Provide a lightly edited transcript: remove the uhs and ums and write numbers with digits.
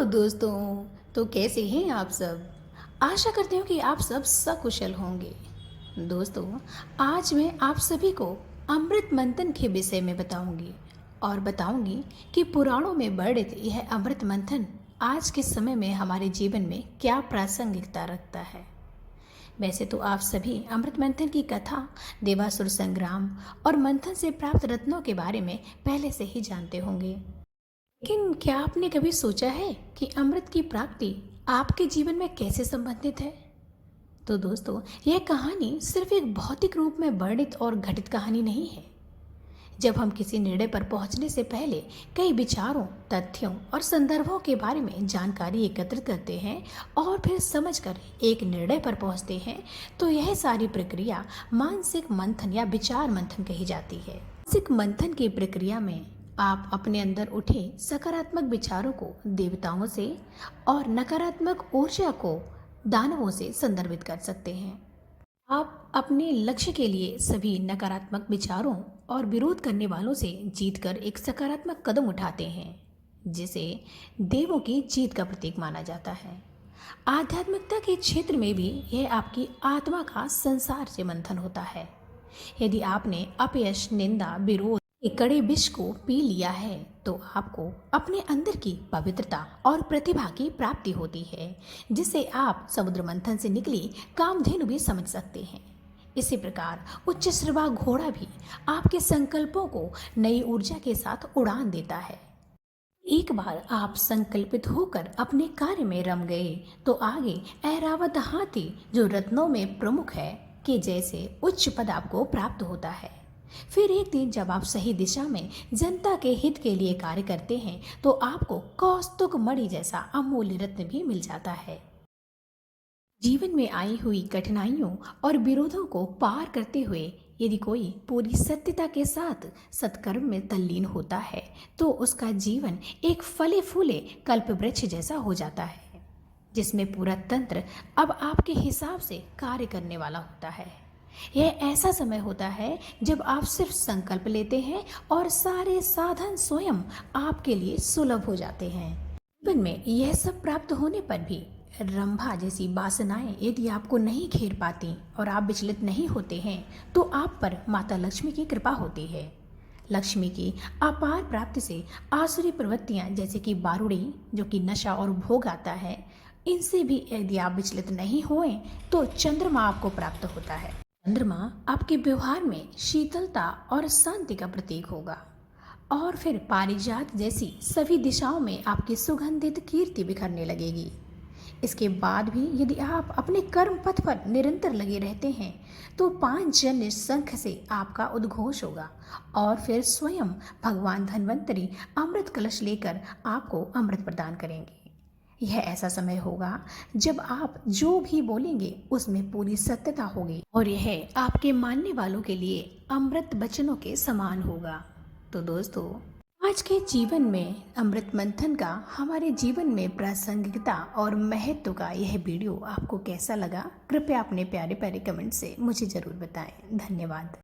Hello दोस्तों। तो कैसे हैं आप सब? आशा करती हूँ कि आप सब सकुशल होंगे। दोस्तों, आज मैं आप सभी को अमृत मंथन के विषय में बताऊंगी और बताऊंगी कि पुराणों में वर्णित यह अमृत मंथन आज के समय में हमारे जीवन में क्या प्रासंगिकता रखता है। वैसे तो आप सभी अमृत मंथन की कथा, देवासुर संग्राम और मंथन से प्राप्त रत्नों के बारे में पहले से ही जानते होंगे। लेकिन क्या आपने कभी सोचा है कि अमृत की प्राप्ति आपके जीवन में कैसे संबंधित है? तो दोस्तों, यह कहानी सिर्फ एक भौतिक रूप में वर्णित और घटित कहानी नहीं है। जब हम किसी निर्णय पर पहुंचने से पहले कई विचारों, तथ्यों और संदर्भों के बारे में जानकारी एकत्रित करते हैं और फिर समझकर एक निर्णय पर पहुंचते हैं, तो यह सारी प्रक्रिया मानसिक मंथन या विचार मंथन कही जाती है। मानसिक मंथन की प्रक्रिया में आप अपने अंदर उठे सकारात्मक विचारों को देवताओं से और नकारात्मक ऊर्जा को दानवों से संदर्भित कर सकते हैं। आप अपने लक्ष्य के लिए सभी नकारात्मक विचारों और विरोध करने वालों से जीतकर एक सकारात्मक कदम उठाते हैं, जिसे देवों की जीत का प्रतीक माना जाता है। आध्यात्मिकता के क्षेत्र में भी यह आपकी आत्मा का संसार से मंथन होता है। यदि आपने अपयश, निंदा, विरोध के कड़े विष को पी लिया है, तो आपको अपने अंदर की पवित्रता और प्रतिभा की प्राप्ति होती है, जिसे आप समुद्र मंथन से निकली कामधेनु भी समझ सकते हैं। इसी प्रकार उच्च श्रवा घोड़ा भी आपके संकल्पों को नई ऊर्जा के साथ उड़ान देता है। एक बार आप संकल्पित होकर अपने कार्य में रम गए, तो आगे ऐरावत हाथी, जो रत्नों में प्रमुख है, के जैसे उच्च पद आपको प्राप्त होता है। फिर एक दिन जब आप सही दिशा में जनता के हित के लिए कार्य करते हैं, तो आपको कौस्तुक मणि जैसा अमूल्य रत्न भी मिल जाता है। जीवन में आई हुई कठिनाइयों और विरोधों को पार करते हुए यदि कोई पूरी सत्यता के साथ सत्कर्म में तल्लीन होता है, तो उसका जीवन एक फले फूले कल्प वृक्ष जैसा हो जाता है, जिसमें पूरा तंत्र अब आपके हिसाब से कार्य करने वाला होता है। यह ऐसा समय होता है जब आप सिर्फ संकल्प लेते हैं और सारे साधन स्वयं आपके लिए सुलभ हो जाते हैं। जीवन में यह सब प्राप्त होने पर भी रंभा जैसी वासनाएं यदि आपको नहीं घेर पाती और आप विचलित नहीं होते हैं, तो आप पर माता लक्ष्मी की कृपा होती है। लक्ष्मी की अपार प्राप्ति से आसुरी प्रवृत्तियां जैसे कि बारूड़ी, जो कि नशा और भोग आता है, इनसे भी यदि आप विचलित नहीं हुए, तो चंद्रमा आपको प्राप्त होता है। चंद्रमा आपके व्यवहार में शीतलता और शांति का प्रतीक होगा और फिर पारिजात जैसी सभी दिशाओं में आपकी सुगंधित कीर्ति बिखरने लगेगी। इसके बाद भी यदि आप अपने कर्म पथ पर निरंतर लगे रहते हैं, तो पांचजन्य शंख से आपका उद्घोष होगा और फिर स्वयं भगवान धन्वंतरी अमृत कलश लेकर आपको अमृत प्रदान करेंगे। यह ऐसा समय होगा जब आप जो भी बोलेंगे उसमें पूरी सत्यता होगी और यह आपके मानने वालों के लिए अमृत वचनों के समान होगा। तो दोस्तों, आज के जीवन में अमृत मंथन का हमारे जीवन में प्रासंगिकता और महत्व का यह वीडियो आपको कैसा लगा, कृपया अपने प्यारे प्यारे कमेंट से मुझे ज़रूर बताएं। धन्यवाद।